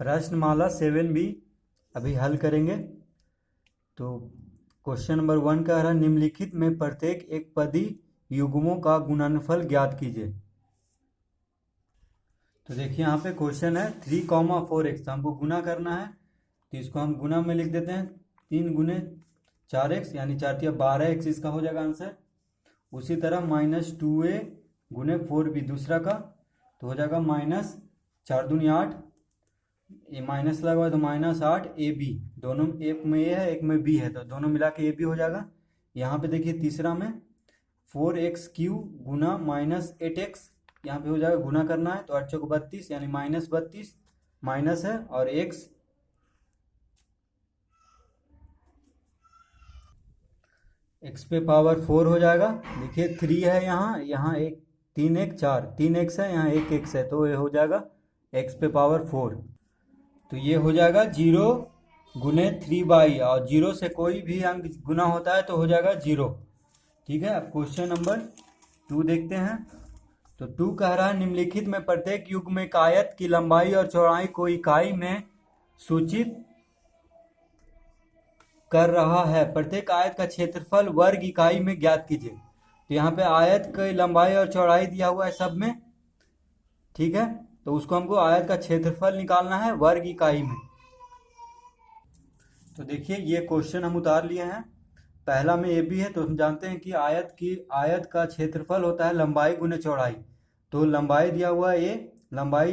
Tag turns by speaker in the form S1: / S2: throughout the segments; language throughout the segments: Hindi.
S1: प्रश्नमाला 7B अभी हल करेंगे। तो क्वेश्चन नंबर 1 कह रहा है निम्नलिखित में प्रत्येक एक पदी युग्मों का गुणनफल ज्ञात कीजिए। तो देखिए यहाँ पे क्वेश्चन है 3,4x, हमको गुना करना है तो इसको हम गुना में लिख देते हैं 3 गुने 4x यानी 4 या 12x इसका हो जाएगा आंसर। उसी तरह -2a गुने 4b दूसरा का तो हो जाएगा -4 दूनी 8, ये माइनस लगा हुआ है तो -8ab, दोनों एक में ए है एक में बी है तो दोनों मिला के ए बी हो जाएगा। यहाँ पे देखिए तीसरा में 4x³ गुना -8x, यहाँ पे हो जाएगा गुना करना है तो 8 चौक 32 यानी -32 माइनस है और x पे पावर 4 हो जाएगा। देखिए 3 है यहाँ एक 3 1 4 3x है यहाँ 1x है तो ये हो जाएगा x पे पावर 4। तो ये हो जाएगा 0 गुने 3/, और 0 से कोई भी अंक गुना होता है तो हो जाएगा 0। ठीक है, अब क्वेश्चन नंबर 2 देखते हैं। तो 2 कह रहा है निम्नलिखित में प्रत्येक युग्म में आयत की लंबाई और चौड़ाई को इकाई में सूचित कर रहा है, प्रत्येक आयत का क्षेत्रफल वर्ग इकाई में ज्ञात कीजिए। तो यहाँ पे आयत की लंबाई और चौड़ाई दिया हुआ है सब में, ठीक है, तो उसको हमको आयत का क्षेत्रफल निकालना है वर्ग इकाई में। तो देखिए ये क्वेश्चन हम उतार लिए हैं, पहला में ए बी है तो हम जानते हैं कि आयत का क्षेत्रफल होता है लंबाई गुने चौड़ाई। तो लंबाई दिया हुआ है ए, लंबाई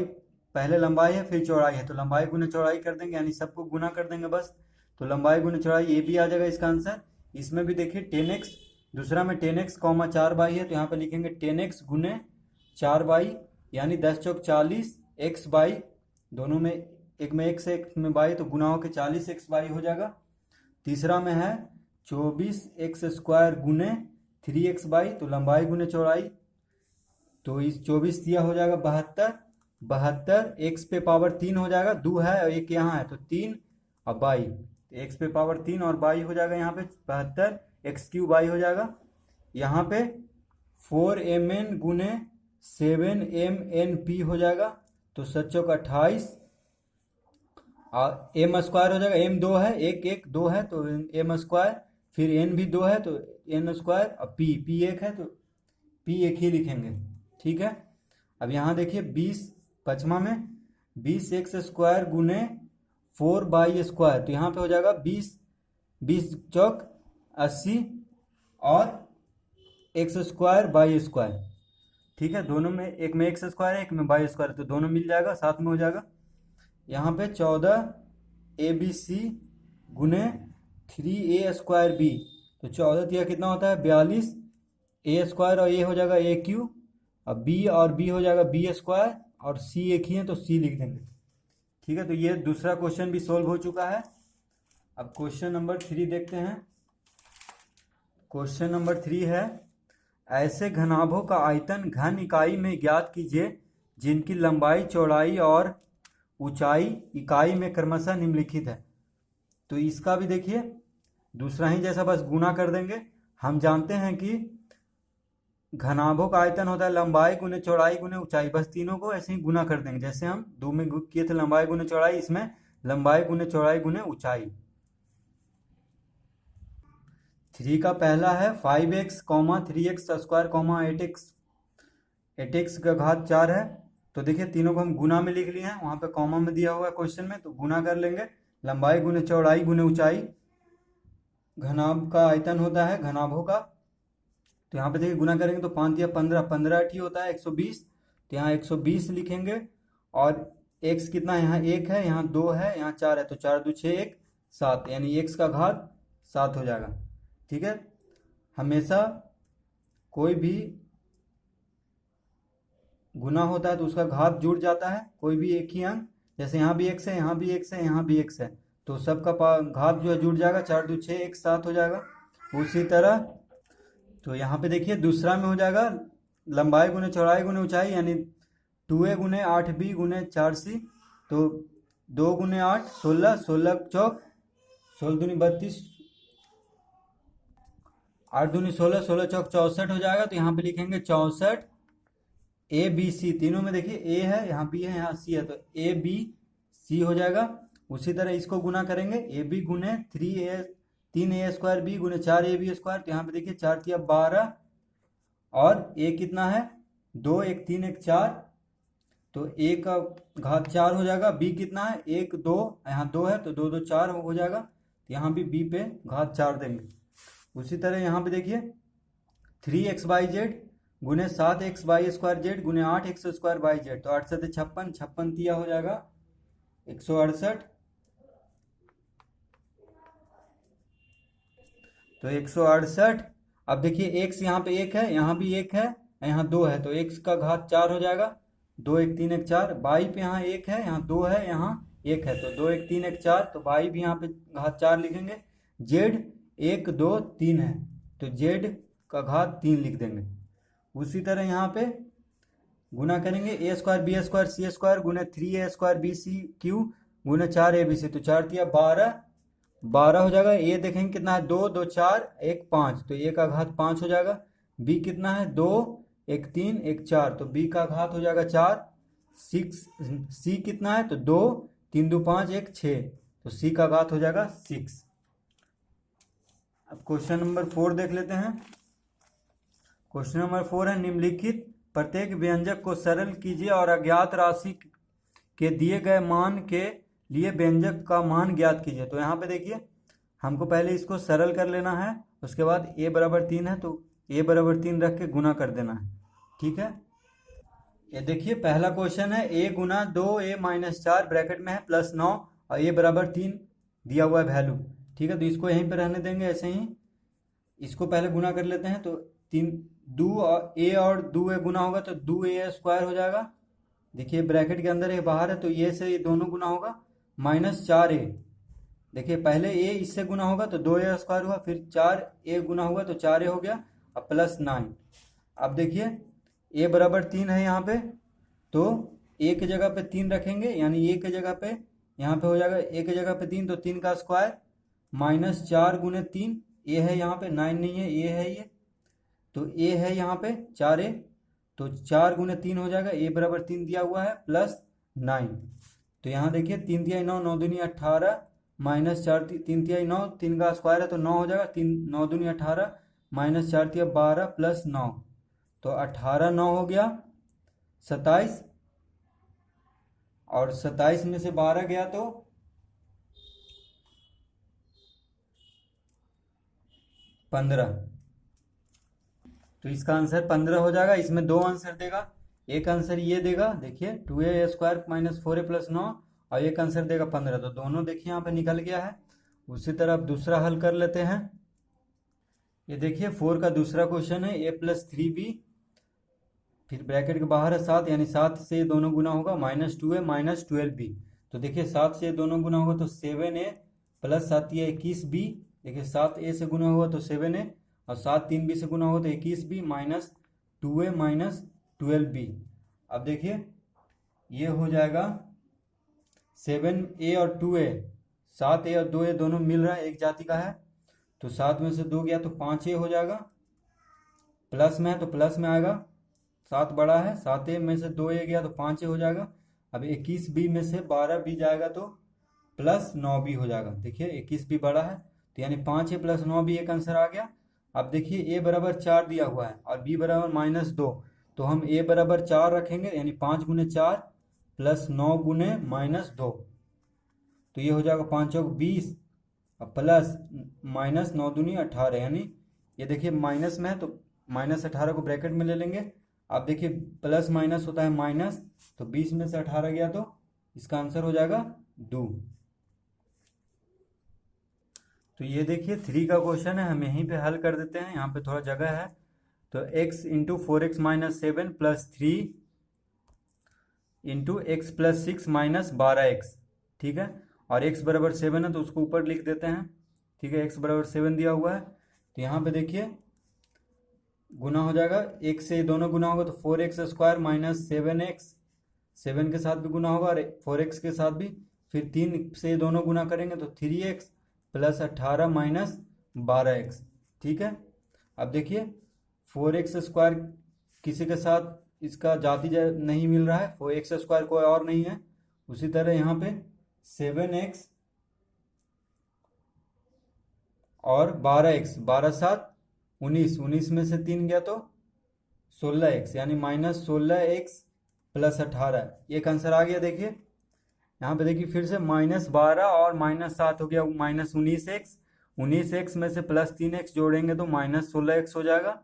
S1: पहले लंबाई है फिर चौड़ाई है तो लंबाई गुने चौड़ाई कर देंगे यानी सबको गुना कर देंगे बस। तो लंबाई गुने चौड़ाई ए बी आ जाएगा इसका आंसर। इसमें भी देखिए 10x, दूसरा में 10x, 4y है तो यहाँ पे लिखेंगे 10x गुने 4y यानी 10 चौक 40 x/, दोनों में एक में x है एक में y तो गुना होकर 40 x/, हो जाएगा। तीसरा में है 24x² गुने 3x/, तो लंबाई गुने चौड़ाई तो इस 24 दिया हो जाएगा 72 x पे पावर 3 हो जाएगा, 2 है और एक यहाँ है तो 3 और y, x पे पावर 3 और y हो जाएगा यहाँ पे 72 x³ हो जाएगा। यहाँ पे 4mn गुने 7mnp हो जाएगा तो 7 चौक 28 और m² हो जाएगा, m 2 है एक 2 है तो m², फिर n भी 2 है तो n² और p 1 है तो p 1 ही लिखेंगे। ठीक है, अब यहाँ देखिए 20 पचमा में 20x² गुने 4y² तो यहाँ पे हो जाएगा 20 चौक 80 और x² y²। ठीक है, दोनों में एक में x² है एक में y² तो दोनों मिल जाएगा साथ में हो जाएगा। यहाँ पे 14abc गुने 3a² तो 14 दिया कितना होता है 42, a² और a हो जाएगा aq, अब b और b हो जाएगा b² और c एक ही है तो c लिख देंगे। ठीक है, तो ये दूसरा क्वेश्चन भी सोल्व हो चुका है। अब क्वेश्चन नंबर 3 देखते हैं। क्वेश्चन नंबर 3 है ऐसे घनाभों का आयतन घन इकाई में ज्ञात कीजिए जिनकी लंबाई चौड़ाई और ऊंचाई इकाई में क्रमशः निम्नलिखित है। तो इसका भी देखिए दूसरा ही जैसा बस गुना कर देंगे। हम जानते हैं कि घनाभों का आयतन होता है लंबाई गुने चौड़ाई गुने ऊंचाई, बस तीनों को ऐसे ही गुना कर देंगे जैसे हम 2 में किए थे लंबाई गुने चौड़ाई, इसमें लंबाई गुने चौड़ाई गुने ऊंचाई। 3 का पहला है 5x, 3x², 8x का घात 4 है तो देखिए तीनों को हम गुना में लिख लिए हैं, वहां पे कॉमा में दिया हुआ है क्वेश्चन में तो गुना कर लेंगे। लंबाई गुने चौड़ाई गुने ऊंचाई घनाभ का आयतन होता है घनाभों का, तो यहाँ पे देखिए गुना करेंगे तो 5 या 15 15 होता है 120 तो यहाँ 120 लिखेंगे। और x कितना है यहाँ 1 है यहाँ 2 है यहाँ 4 है तो 4 2 6 1 7 यानी x का घात 7 हो जाएगा। ठीक है, हमेशा कोई भी गुना होता है तो उसका घात जुड़ जाता है, कोई भी एक ही अंक, जैसे यहाँ भी x है यहाँ भी x है यहाँ भी x है तो सबका घात जो है जुड़ जाएगा, 4 2 6 1 7 हो जाएगा। उसी तरह तो यहाँ पे देखिए दूसरा में हो जाएगा लंबाई गुने चौड़ाई गुने ऊंचाई यानी 2a गुने 8b गुने 4c तो 2 गुने 8 16, 16 चौक 16 दूनी 32, 8 दूनी 16, 16 चौक 64 हो जाएगा। तो यहाँ पे लिखेंगे 64 a b c, तीनों में देखिए a है यहाँ b है यहाँ c है तो a b सी हो जाएगा। उसी तरह इसको गुना करेंगे, ए बी गुने 3a² बी गुने 4ab²। तो यहाँ पे देखिए 4 तिया 12 और ए कितना है 2, 1 3 1 4, तो ए का घात 4 हो जाएगा। बी कितना है 1 2, यहाँ 2 है तो 2 2 4 हो जाएगा। तो यहाँ भी बी पे घात 4 देंगे। उसी तरह यहाँ पे देखिए 3xyz गुने 7xy² गुने 8x² तो 8 7 56, 56 तिया हो जाएगा 168। तो 168। अब देखिए x यहाँ पे 1 है, यहाँ भी 1 है, यहाँ 2 है, तो x का घात 4 हो जाएगा। 2 1 3 1 4। बाई पे यहाँ 1 है, यहाँ 2 है, यहाँ 1 है, तो 2 1 3 1 4, तो बाई भी यहाँ पे घात 4 लिखेंगे। z 1 2 3 है, तो z का घात 3 लिख देंगे। उसी तरह यहाँ पे गुना करेंगे a² b² c² गुने 3a² bc³ गुने 4abc, तो 4 तिया 12, 12 हो जाएगा। ए देखेंगे कितना है 2 2 4 1 5, तो ए का घात 5 हो जाएगा। बी कितना है 2 1 3 1 4, तो बी का घात हो जाएगा 4। 6 सी कितना है तो 2 3 2 5 1 6, तो सी का घात हो जाएगा 6। अब क्वेश्चन नंबर 4 देख लेते हैं। क्वेश्चन नंबर 4 है निम्नलिखित प्रत्येक व्यंजक को सरल कीजिए और अज्ञात राशि के दिए गए मान के लिए व्यंजक का मान ज्ञात कीजिए। तो यहाँ पे देखिए हमको पहले इसको सरल कर लेना है, उसके बाद a बराबर 3 है तो a बराबर 3 रख के गुना कर देना है। ठीक है, ये देखिए पहला क्वेश्चन है a गुना 2a-4 ब्रैकेट में है +9 और a बराबर 3 दिया हुआ है वैल्यू। ठीक है, तो इसको यहीं पे रहने देंगे ऐसे ही। इसको पहले गुना कर लेते हैं, तो 3 2 और a और 2a गुना होगा तो 2a² हो जाएगा। देखिए ब्रैकेट के अंदर ये बाहर है तो ये से ये दोनों गुना होगा -4a। देखिए पहले a इससे गुना होगा तो 2a² हुआ, फिर 4a गुना होगा तो 4a हो गया और +9। अब देखिए a बराबर 3 है यहाँ पे, तो a की जगह पे 3 रखेंगे, यानी a की जगह पे यहाँ पे हो जाएगा a की जगह पे 3, तो 3 का स्क्वायर -4 गुने 3, a है यहाँ पे 9 नहीं है, a है ये, तो a है यहाँ पे 4a, तो 4 गुने 3 हो जाएगा, a बराबर 3 दिया हुआ है +9। तो यहाँ देखिए 3 तिया 9, 9 दूनी 18, -4 3 तिया 9, 3 का स्क्वायर है तो 9 हो जाएगा, 3 9 दूनी 18, -4 तिया 12 +9, तो 18 9 हो गया 27, और 27 में से 12 गया तो 15, तो इसका आंसर 15 हो जाएगा। इसमें दो आंसर देगा, एक आंसर ये देगा देखिए 2a² -4a +9, और एक आंसर देगा 15, तो दोनों देखिए यहाँ पे निकल गया है। उसी तरह अब दूसरा हल कर लेते हैं। ये देखिए 4 का दूसरा क्वेश्चन है a + 3b, फिर ब्रैकेट के बाहर है 7, यानी 7 से दोनों गुना होगा -2a -12b। तो देखिए 7 से दोनों गुना होगा तो 7a + 7 21b, देखिए 7a से गुना होगा तो 7a और 7 3b से गुना होगा तो 21b -2a -12b। अब देखिए ये हो जाएगा 7a और 2a, 7a और 2a दोनों मिल रहा है, एक जाति का है, तो 7 में से 2 गया तो 5a हो जाएगा। प्लस में है तो प्लस में आएगा, 7 बड़ा है, 7a में से 2a गया तो 5a हो जाएगा। अब 21b में से 12b जाएगा तो +9b हो जाएगा। देखिए 21b बड़ा है, तो यानी 5a + 9b एक आंसर आ गया। अब देखिए a बराबर 4 दिया हुआ है और b बराबर -2, तो हम a बराबर 4 रखेंगे, यानी 5 गुने 4 +9 गुने -2, तो ये हो जाएगा 5 चौक 20 और प्लस -9 दूनी 18, यानी ये देखिए माइनस में है तो -18 को ब्रैकेट में ले लेंगे। अब देखिए प्लस माइनस होता है माइनस, तो 20 में से 18 गया तो इसका आंसर हो जाएगा 2। तो ये देखिए 3 का क्वेश्चन है, हम यहीं पे हल कर देते हैं, यहाँ पे थोड़ा जगह है। तो x × 4x - 7 + 3 × x + 6 - 12x, ठीक है, और x बराबर 7 है तो उसको ऊपर लिख देते हैं। ठीक है, x बराबर 7 दिया हुआ है, तो यहाँ पे देखिए गुना हो जाएगा, एक से दोनों गुना होगा तो 4x² - 7x, 7 के साथ भी गुना होगा और 4x के साथ भी, फिर 3 से दोनों गुना करेंगे तो 3x + 18 - 12x। ठीक है, अब देखिए 4x² किसी के साथ इसका जाति नहीं मिल रहा है, 4x² कोई और नहीं है। उसी तरह यहाँ पे 7x और 12x, 12×7 = 19, 19 में से 3 गया तो 16x, यानी -16x + 18। एक आंसर आ गया। देखिए यहाँ पे देखिए फिर से -12 और -7 हो गया -19x, 19x में से +3x जोड़ेंगे तो -16x हो जाएगा।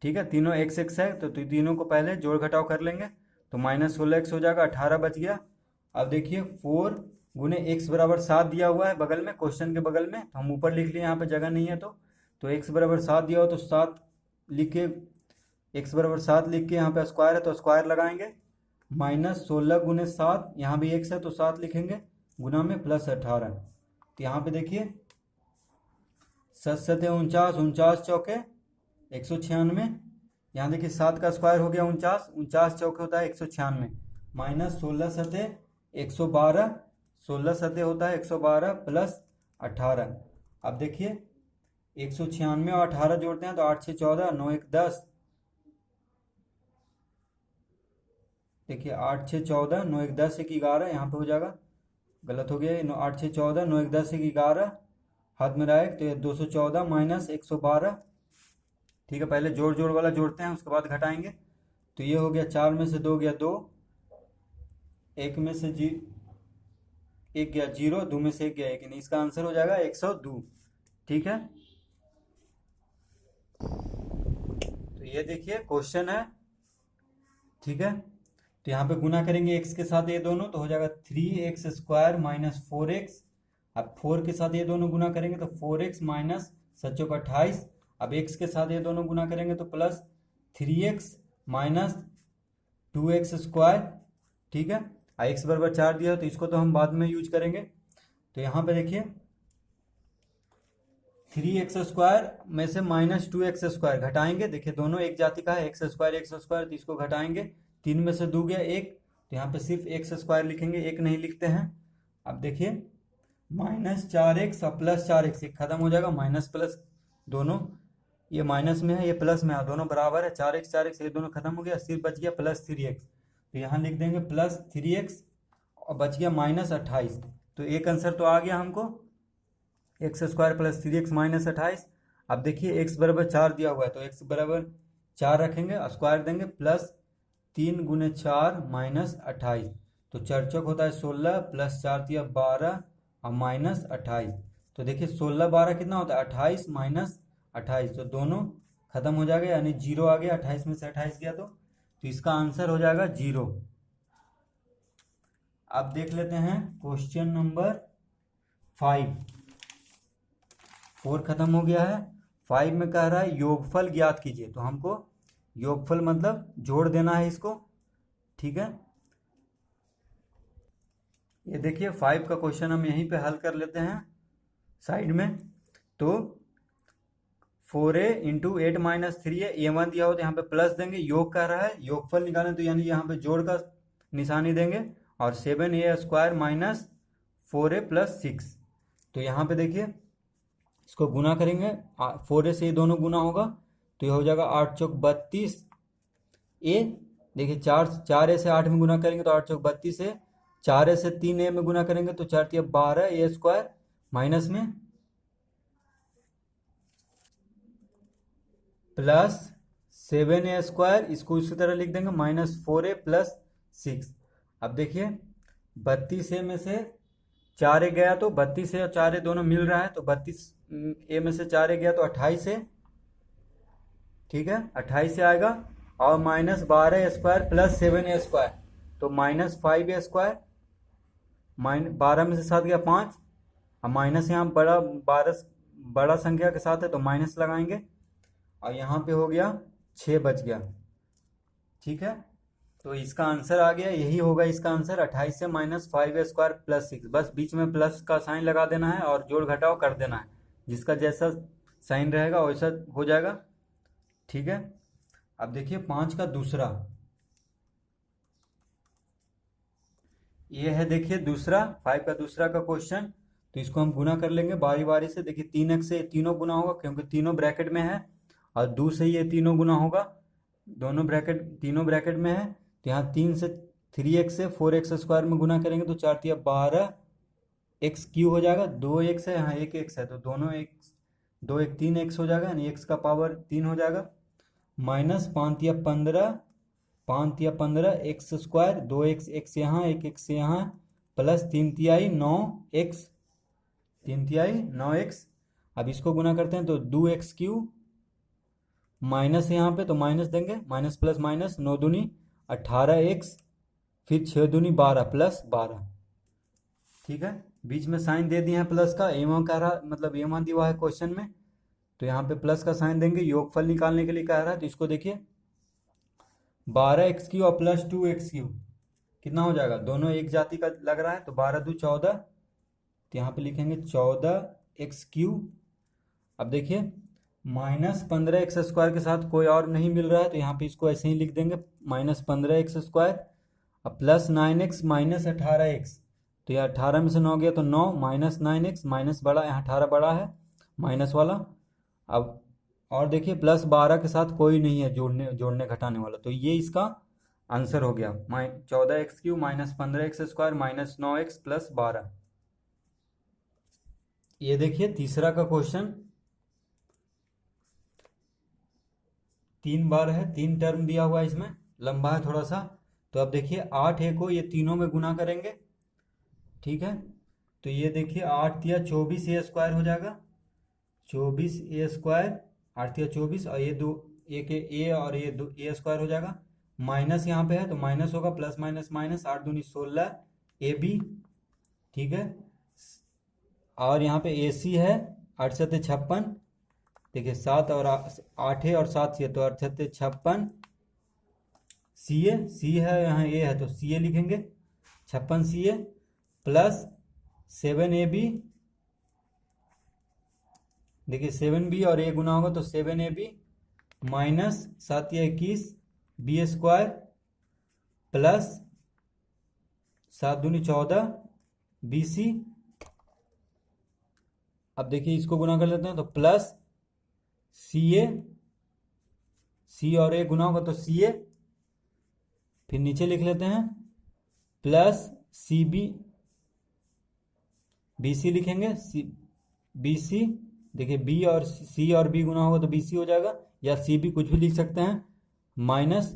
S1: ठीक है, तीनों x है तो तीनों को पहले जोड़ घटाव कर लेंगे तो -16x हो जाएगा, 18 बच गया। अब देखिए 4 × x = 7 दिया हुआ है बगल में, क्वेश्चन के बगल में, तो हम ऊपर लिख लिए, यहाँ पे जगह नहीं है तो x = 7 दिया हो तो 7 लिख के, x = 7 लिख के यहाँ पे स्क्वायर है तो स्क्वायर लगाएंगे, -16 × 7, यहाँ भी x है तो 7 लिखेंगे, गुना में +18। तो यहाँ पे देखिए 7 × 7 = 49, 49 चौके 196। यहाँ देखिए 7 का स्क्वायर हो गया 49, 49 चौके होता है 196, -16 × 7 = 112, 16 × 7 होता है 112 + 18। अब देखिए 196 और 18 जोड़ते हैं तो 8 × 6 = 14, 9 × 1 = 10। देखिए 8 × 6 = 14, 9 × 1 = 10, 1 = 11, यहाँ पे हो जाएगा, गलत हो गया, 8 × 6 = 14, 9 × 1 = 10, 1 = 11, हाथ में रहा तो ये 214 - 112। ठीक है, पहले जोड़ वाला जोड़ते हैं, उसके बाद घटाएंगे। तो ये हो गया, 4 में से 2 गया 2, 1 में से 1 गया 0, 2 में से 1 गया 1, यानी इसका आंसर हो जाएगा 102। ठीक है, तो ये देखिए क्वेश्चन है। ठीक है, तो यहाँ पे गुना करेंगे x के साथ ये दोनों तो हो जाएगा 3x² - 4x। अब 4 के साथ ये दोनों गुना करेंगे तो 4x - 7 × 28। अब x के साथ ये दोनों गुना करेंगे तो +3x - 2x²। ठीक है, x = 4 दिया तो इसको तो हम बाद में यूज करेंगे। तो यहाँ पे देखिए 3x² में से -2x² घटाएंगे। देखिए दोनों एक जाति का है, x² तो इसको घटाएंगे, 3 में से 2 गया 1, तो यहाँ पे सिर्फ x² लिखेंगे, 1 नहीं लिखते हैं। अब देखिए -4x और +4x, एक खत्म हो जाएगा, माइनस प्लस दोनों, ये माइनस में है ये प्लस में है, दोनों बराबर है, 4x ये दोनों खत्म हो गया, सिर्फ बच गया +3x। तो यहाँ लिख देंगे +3x और बच गया -28। तो एक आंसर तो आ गया हमको, x² + 3x - 28। अब देखिए x = 4 दिया हुआ है तो x = 4 रखेंगे, स्क्वायर देंगे, +3 × 4 - 28, तो 4 चौक होता है 16, +4 दिया 12 और -28। तो देखिए 16 12 कितना होता है 28 - 28, तो दोनों खत्म हो जाएगा, यानी 0 आ गया, 28 में से 28 गया तो इसका आंसर हो जाएगा 0। अब देख लेते हैं क्वेश्चन नंबर 5। 4 खत्म हो गया है, 5 में कह रहा है योगफल ज्ञात कीजिए, तो हमको योगफल मतलब जोड़ देना है इसको। ठीक है, ये देखिए 5 का क्वेश्चन हम यहीं पे हल कर लेते हैं साइड में। तो 4a × 8 - 3a, a1 दिया हो तो यहाँ पे प्लस देंगे, योग कर रहा है, योगफल निकालें तो यानी यहाँ पे जोड़ का निशानी देंगे, और 7a² - 4a + 6। तो यहाँ पे देखिए इसको गुना करेंगे, 4a से ये दोनों गुना होगा तो ये हो जाएगा 8 चौक 32 a। देखिए 4a से 8 में गुना करेंगे तो 8 चौक 32 है, 4a से 3a में गुना करेंगे तो 4 × 12 a² माइनस में +7a², इसको इसी तरह लिख देंगे, -4a + 6। अब देखिए 32a में से 4a गया तो 32a और 4a दोनों मिल रहा है तो 32a में से 4a गया तो 28a। ठीक है, 28 से आएगा, और -12a² + 7a², तो -5a², 12 में से 7 गया 5, और माइनस यहाँ बड़ा संख्या के साथ है तो माइनस लगाएंगे, और यहाँ पे हो गया 6 बच गया। ठीक है, तो इसका आंसर आ गया, यही होगा इसका आंसर, 28 से -5a² + 6। बस बीच में प्लस का साइन लगा देना है और जोड़ घटाव कर देना है, जिसका जैसा साइन रहेगा वैसा हो जाएगा। ठीक है, अब देखिए 5 का दूसरा, ये है देखिए दूसरा 5 का दूसरा का क्वेश्चन। तो इसको हम गुना कर लेंगे बारी बारी से। देखिए 3x से तीनों गुना होगा क्योंकि तीनों ब्रैकेट में है, और 2 से ये तीनों गुना होगा, तीनों ब्रैकेट में है, तो यहाँ 3 से 3x से 4x स्क्वायर में गुना करेंगे तो 4 तिया 12 एक्स क्यू हो जाएगा। 2x है, यहाँ 1x है तो दोनों x, 2 1 3x हो जाएगा, यानी x का पावर 3 हो जाएगा। माइनस 5 तिया 15, 5 तिया 15 एक्स स्क्वायर, 2x x यहाँ, 1x यहाँ, प्लस 3 तिहाई 9x, 3 तिहाई 9x। अब इसको गुना करते हैं तो 2x क्यू, माइनस यहाँ पे तो माइनस देंगे, माइनस प्लस माइनस, 9 दूनी 18x, फिर 6 दूनी 12 प्लस 12। ठीक है, बीच में साइन दे दिए हैं प्लस का, एवं कह रहा मतलब एवं दिया है क्वेश्चन में, तो यहाँ पे प्लस का साइन देंगे। योगफल निकालने के लिए कह रहा है, तो इसको देखिए 12x क्यू और प्लस 2x क्यू कितना हो जाएगा, दोनों एक जाति का लग रहा है, तो 12 दू 14, तो यहाँ पे लिखेंगे 14x क्यू। अब देखिए माइनस 15x स्क्वायर के साथ कोई और नहीं मिल रहा है, तो यहाँ पे इसको ऐसे ही लिख देंगे माइनस 15x स्क्वायर, अब प्लस 9x माइनस 18x, तो यह 18 में से 9 गया तो 9, माइनस 9x, माइनस बड़ा, यहाँ 18 बड़ा है माइनस वाला। अब और देखिए प्लस 12 के साथ कोई नहीं है जोड़ने घटाने वाला, तो ये इसका आंसर हो गया 14x Q minus 15x square minus 9x plus 12। ये देखिए तीसरा का क्वेश्चन 3 बार है, 3 टर्म दिया हुआ है, इसमें लंबा है थोड़ा सा। तो अब देखिए 8a को ये तीनों में गुना करेंगे, ठीक है, तो ये देखिए 8 तिया 24a स्क्वायर हो जाएगा, 24a स्क्वायर, 8 तिया 24, और ये दो एक ए और ये दो ए स्क्वायर हो जाएगा। माइनस यहाँ पे है तो माइनस होगा, प्लस माइनस माइनस, 8 दूनी 16 ab, ठीक है, और यहाँ पे ac है 8 सत्ते 56, देखिए 7 और 8 है और 7 सी है, तो 8 सत्ते 56, सी है यहाँ ए है तो सी ए लिखेंगे, 56 सी ए प्लस 7ab, देखिए 7b और ए गुना होगा तो 7ab माइनस 7 या 21 बी स्क्वायर प्लस 7 दूनी 14 bc। अब देखिए इसको गुना कर लेते हैं तो प्लस सी और ए गुना होगा तो सी ए, फिर नीचे लिख लेते हैं plus C B, B C लिखेंगे, बी सी, देखिए बी और सी और बी गुना होगा तो बी सी हो जाएगा, या सी बी कुछ भी लिख सकते हैं, माइनस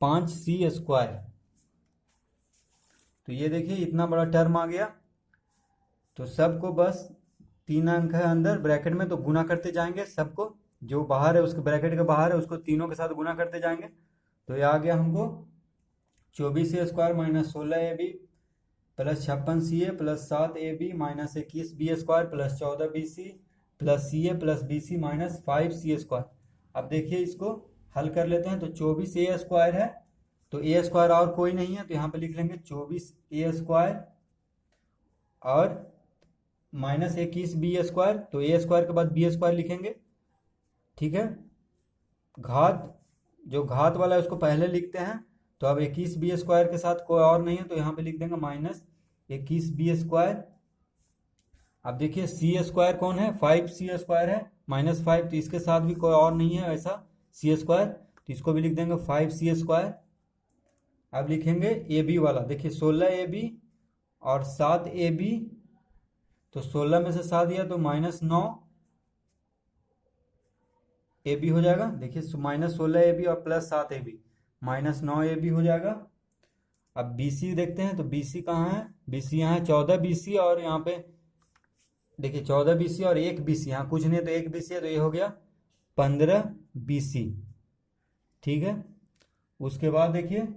S1: 5c स्क्वायर। तो ये देखिए इतना बड़ा टर्म आ गया, तो सबको बस 3 अंक है अंदर ब्रैकेट में, तो गुना करते जाएंगे सबको, जो बाहर है उसके ब्रैकेट के बाहर है उसको तीनों के साथ गुना करते जाएंगे। तो ये आ गया हमको 24a square minus 16ab plus 56ca plus 7ab minus 21b square plus 14bc plus C A plus B C minus 5c square. अब देखिए इसको हल कर लेते हैं, तो 24a स्क्वायर है, तो a स्क्वायर और कोई नहीं है, तो यहाँ पे लिख लेंगे 24a स्क्वायर और माइनस 21b स्क्वायर, तो a स्क्वायर के बाद b स्क्वायर लिखेंगे, ठीक है, घात जो घात वाला है उसको पहले लिखते हैं, तो अब 21b स्क्वायर के साथ कोई और नहीं है, तो यहाँ पे लिख देंगे माइनस 21b स्क्वायर। अब देखिए सी स्क्वायर कौन है, 5c स्क्वायर है, माइनस 5, तो इसके साथ भी कोई और नहीं है ऐसा c स्क्वायर, तो इसको भी लिख देंगे 5c स्क्वायर। अब लिखेंगे ए बी वाला, देखिए 16ab और 7ab, तो 16 में से 7 दिया तो माइनस 9 ए बी हो जाएगा, देखिए माइनस 16ab और प्लस 7ab माइनस 9ab हो जाएगा। अब बी सी देखते हैं, तो बी सी कहाँ है, बी सी यहाँ है 14bc, और यहाँ पे देखिए 14bc और 1bc, यहाँ कुछ नहीं है तो 1bc है, तो ये हो गया 15bc, ठीक है। उसके बाद देखिए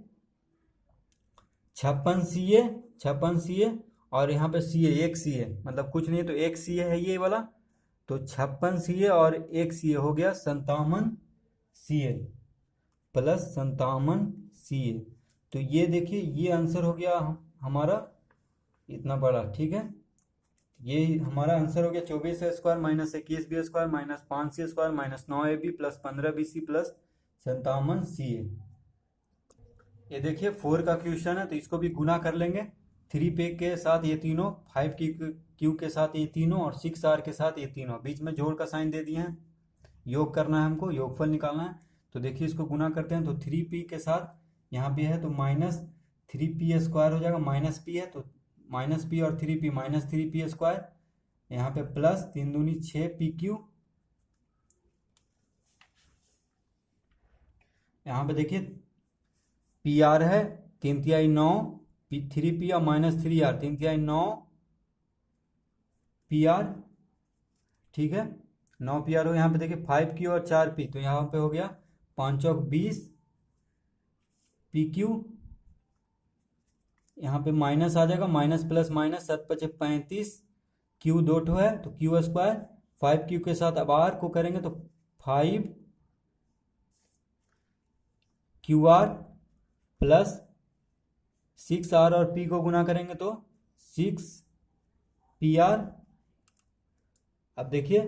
S1: 56ca और यहाँ पे ca 1ca, मतलब कुछ नहीं है तो 1ca है ये वाला, तो 56ca और 1ca हो गया 57ca प्लस 57ca। तो ये देखिए ये आंसर हो गया हमारा इतना बड़ा, ठीक है, ये हमारा आंसर हो गया 24a square minus 21b square minus 5c square minus 9ab plus 15bc plus 57ca। ये देखिए 4 का क्वेश्चन है, तो इसको भी गुना कर लेंगे, 3p के साथ ये तीनों, 5q के साथ ये तीनों और 6r के साथ ये तीनों, बीच में जोड़ का साइन दे दिए हैं, योग करना है हमको, योगफल निकालना है। तो देखिए इसको गुना करते हैं, तो 3p के साथ यहाँ पे है तो माइनस 3p² हो जाएगा, माइनस पी है तो माइनस पी और 3p माइनस 3p², यहाँ पे प्लस 3 दूनी 6pq, यहाँ पे देखिए pr है 3 तिहाई 9, 3p और माइनस 3r 3 तिहाई 9 pr, ठीक है 9 pr हो। यहाँ पे देखिए 5q और 4p, तो यहाँ पे हो गया 5 चौक 20 pq, यहाँ पे माइनस आ जाएगा, माइनस प्लस माइनस 7 × 5 = 35, q 2 ठो है तो q², 5q के साथ अब r को करेंगे तो 5qr प्लस 6r और p को गुना करेंगे तो 6pr। अब देखिए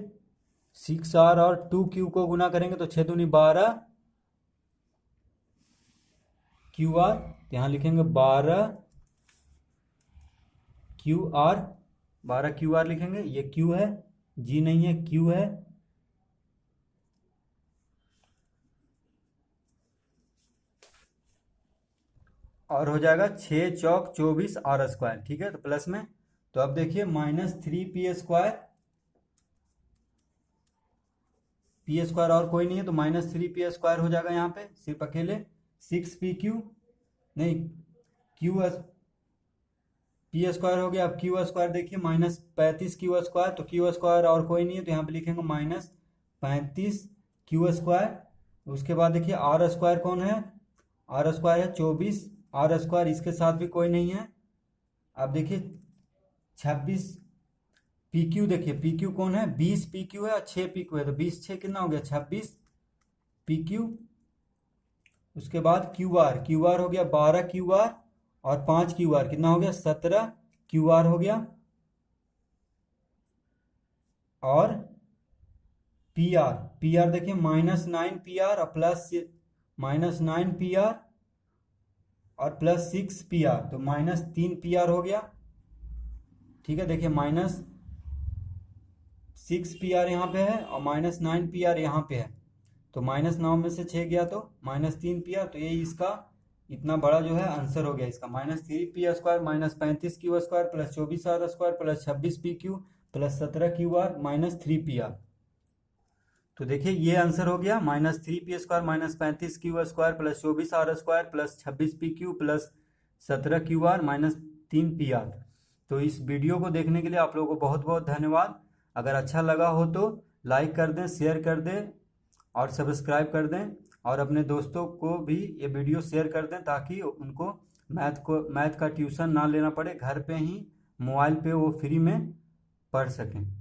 S1: 6r और 2q को गुना करेंगे तो 6 दूनी 12 qr, यहाँ लिखेंगे 12 qr लिखेंगे, ये q है, g नहीं है, q है। और हो जाएगा 6 चौक 24 r², ठीक है तो प्लस में। तो अब देखिए माइनस 3p², p² और कोई नहीं है तो माइनस 3p² हो जाएगा, यहाँ पे सिर्फ अकेले 6pq नहीं q p² हो गया। अब q² देखिए माइनस 35q², तो q² और कोई नहीं है तो यहाँ पे लिखेंगे माइनस 35q²। उसके बाद देखिए r² कौन है, r² है 24 r², इसके साथ भी कोई नहीं है। अब देखिए 26 pq, देखिए pq कौन है, 20 pq है और 6 pq है, तो 20 6 कितना हो गया 26 pq। उसके बाद qr हो गया 12 qr और 5 qr, कितना हो गया 17 qr हो गया। और pr देखिए माइनस 9 pr और प्लस माइनस 9 pr और प्लस 6 pr, तो माइनस 3 pr हो गया, ठीक है। देखिए माइनस 6 pr यहाँ पे है और माइनस 9 pr यहाँ पे है, तो माइनस 9 में से 6 गया तो माइनस 3 pr, तो ये इसका इतना बड़ा जो है आंसर हो गया इसका, minus 3p² minus 35q² plus 24r² plus 26pq plus 17qr minus 3pr। तो देखिए ये आंसर हो गया, minus 3p² minus 35q² plus 24r² plus 26pq plus 17qr minus 3pr। तो इस वीडियो को देखने के लिए आप लोगों को बहुत बहुत धन्यवाद। अगर अच्छा लगा हो तो लाइक कर दें, शेयर कर दें और सब्सक्राइब कर दें, और अपने दोस्तों को भी ये वीडियो शेयर कर दें ताकि उनको मैथ का ट्यूशन ना लेना पड़े, घर पे ही मोबाइल पे वो फ्री में पढ़ सकें।